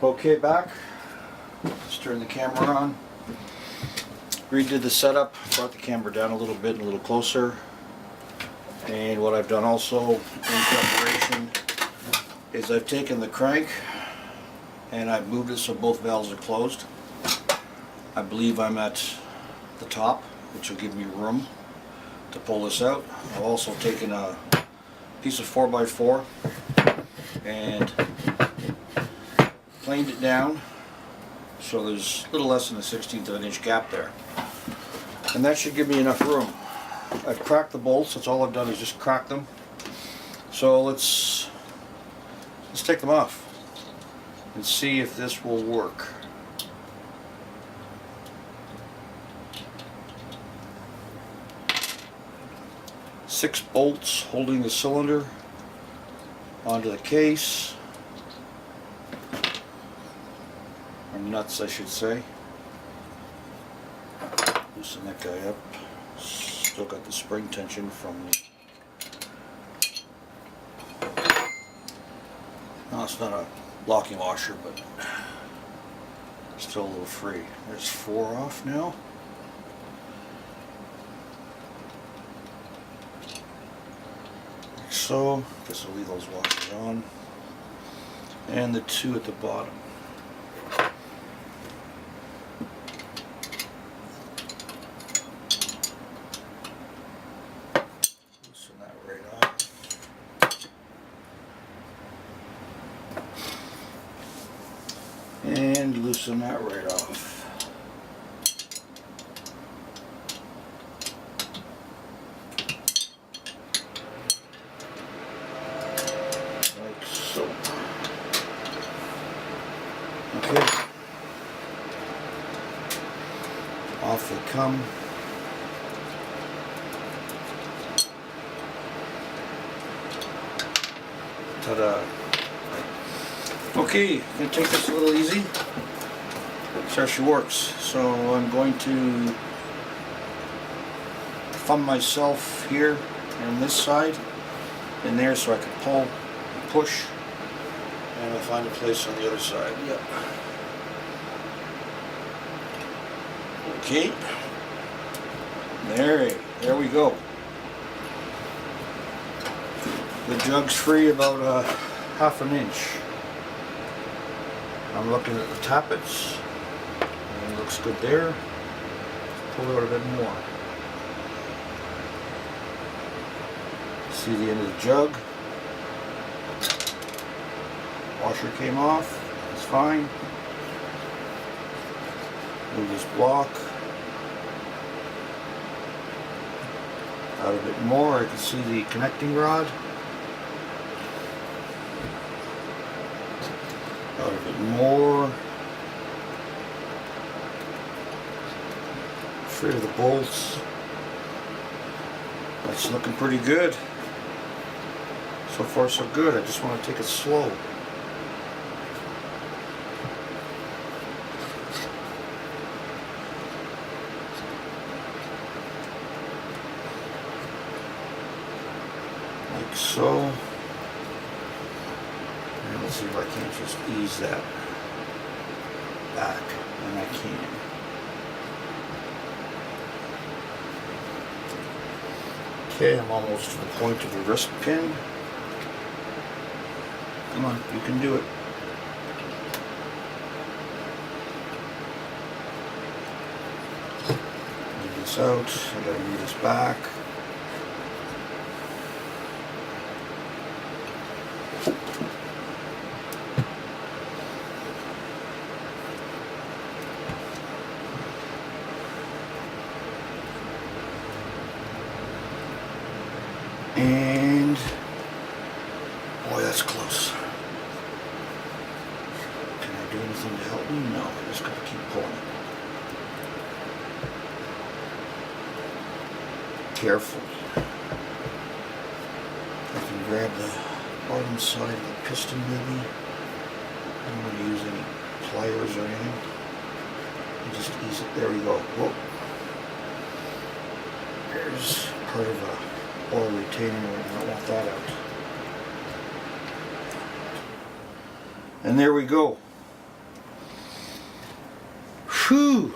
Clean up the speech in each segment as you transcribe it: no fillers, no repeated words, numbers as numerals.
Okay, back. Let's turn the camera on. Redid the setup, brought the camera down a little bit and a little closer. And what I've done also in preparation is I've taken the crank and I've moved it so both valves are closed. I believe I'm at the top, which will give me room to pull this out. I've also taken a piece of 4x4 and planed it down so there's a little less than a 1/16 of an inch gap there, and that should give me enough room. I've cracked the bolts. That's all I've done is just crack them. So let's take them off and see if this will work. Six bolts holding the cylinder onto the case. Or nuts, I should say. Loosen that guy up. Still got the spring tension from the... No, it's not a locking washer, but still a little free. There's 4 off now. Like so. Guess I'll leave those washers on. And the 2 at the bottom. And loosen that right off. Like so. Okay. Off they come. Ta-da. Okay, I'm going to take this a little easy. See how she works. So I'm going to thumb myself here and this side in there so I can pull and push, and I'll find a place on the other side. Yep. Okay. There we go. The jug's free about 1/2 inch. I'm looking at the tappets, and it looks good there. Pull out a bit more. See the end of the jug. Washer came off, it's fine. Move this block out a bit more. I can see the connecting rod. Out a bit more. Free of the bolts. That's looking pretty good. So far so good. I just want to take it slow. Like so. And let's see if I can't just ease that back, and I can. Okay, I'm almost to the point of the wrist pin. Come on, you can do it. Move this out, I gotta move this back. And boy, that's close. Can I do anything to help me? No, I just gotta keep pulling it. Carefully. I can grab the bottom side of the piston maybe. I don't want to use any pliers or anything. And just ease it. There we go. Whoa. There's part of a oil retaining ring. I don't want that out. And there we go. Whew!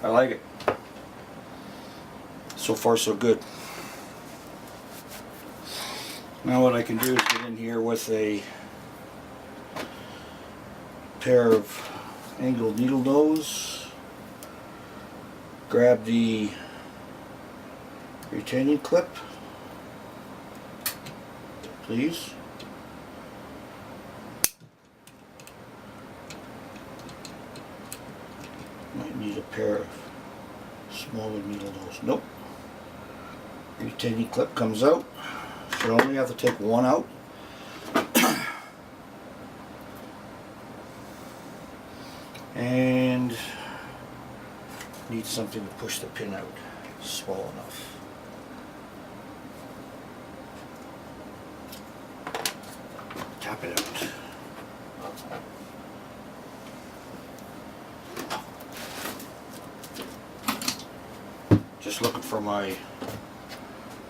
I like it. So far so good. Now what I can do is get in here with a pair of angled needle nose, grab the retaining clip, please. Might need a pair of smaller needle nose. Nope. Retaining clip comes out. Should only have to take one out. And need something to push the pin out small enough. Tap it out. Just looking for my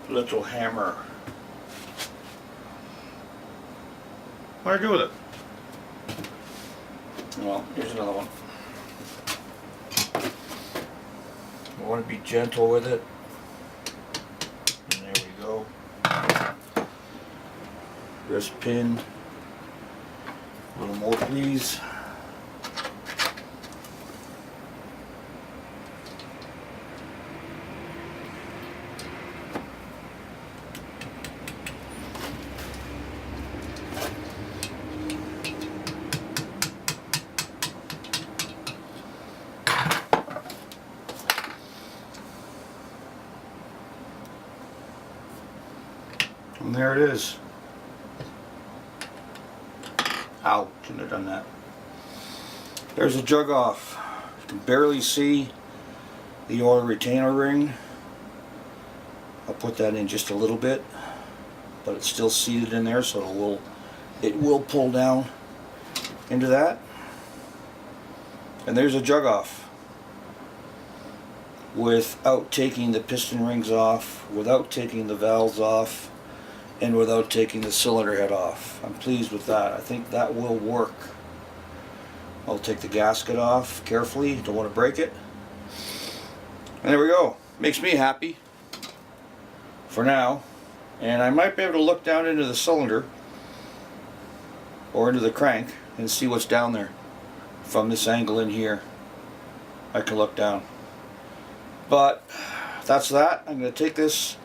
little hammer. What do I do with it? Well, here's another one. I want to be gentle with it. And there we go. Wrist pin. A little more, please. And there it is. Ow, shouldn't have done that. There's a jug off. You can barely see the oil retainer ring. I'll put that in just a little bit, but it's still seated in there, so it will pull down into that. And there's a jug off. Without taking the piston rings off, without taking the valves off, and without taking the cylinder head off. I'm pleased with that. I think that will work. I'll take the gasket off carefully, don't want to break it. And there we go. Makes me happy for now. And I might be able to look down into the cylinder or into the crank and see what's down there. From this angle in here, I can look down. But that's that. I'm going to take this,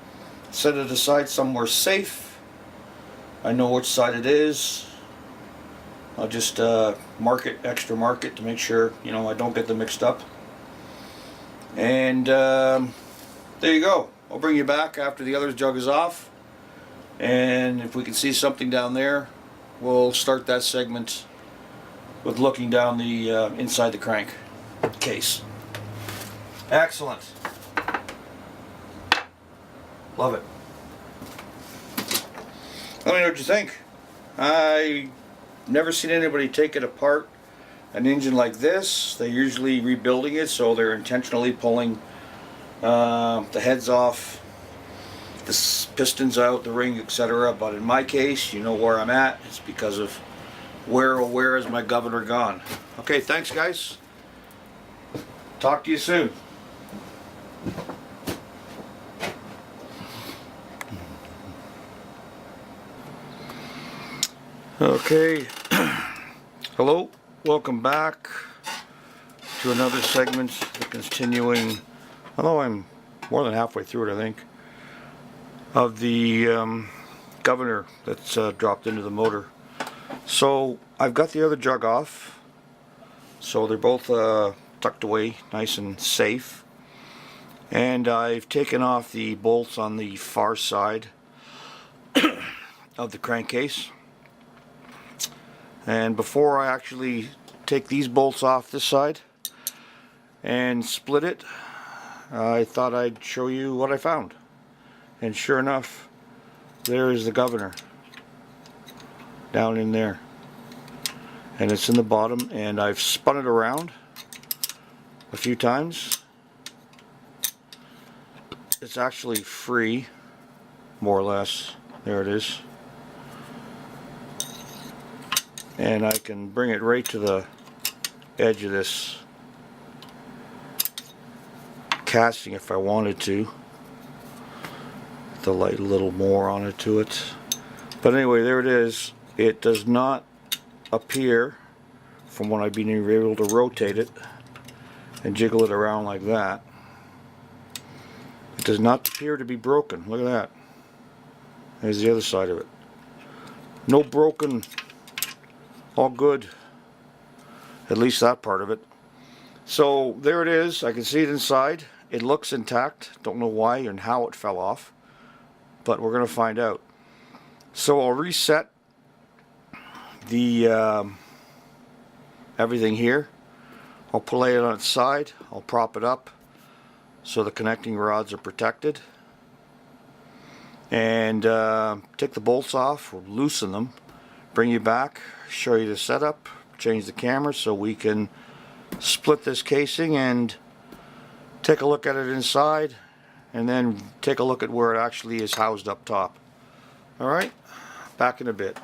set it aside somewhere safe. I know which side it is. I'll just extra mark it to make sure, you know, I don't get them mixed up. And there you go. I'll bring you back after the other jug is off. And if we can see something down there, we'll start that segment with looking down the inside the crank case. Excellent. Love it. Let me know what you think. I never seen anybody take it apart, an engine like this. They're usually rebuilding it, so they're intentionally pulling the heads off, the pistons out, the ring, etc. But in my case, you know where I'm at. It's because of where is my governor gone. Okay, thanks guys. Talk to you soon. Okay, hello, welcome back to another segment, continuing, although I'm more than halfway through it I think, of the governor that's dropped into the motor. So I've got the other jug off, so they're both tucked away nice and safe, and I've taken off the bolts on the far side of the crankcase. And before I actually take these bolts off this side and split it, I thought I'd show you what I found. And sure enough, there is the governor down in there. And it's in the bottom, and I've spun it around a few times. It's actually free, more or less. There it is. And I can bring it right to the edge of this casting if I wanted to. The light a little more on it to it. But anyway, there it is. It does not appear, from what I've been able to rotate it and jiggle it around like that, it does not appear to be broken. Look at that. There's the other side of it. No broken. All good. At least that part of it. So there it is. I can see it inside. It looks intact. Don't know why and how it fell off, but we're going to find out. So I'll reset the everything here. I'll lay it on its side. I'll prop it up so the connecting rods are protected, and take the bolts off, or loosen them, bring you back, show you the setup, change the camera so we can split this casing and take a look at it inside, and then take a look at where it actually is housed up top. Alright, back in a bit.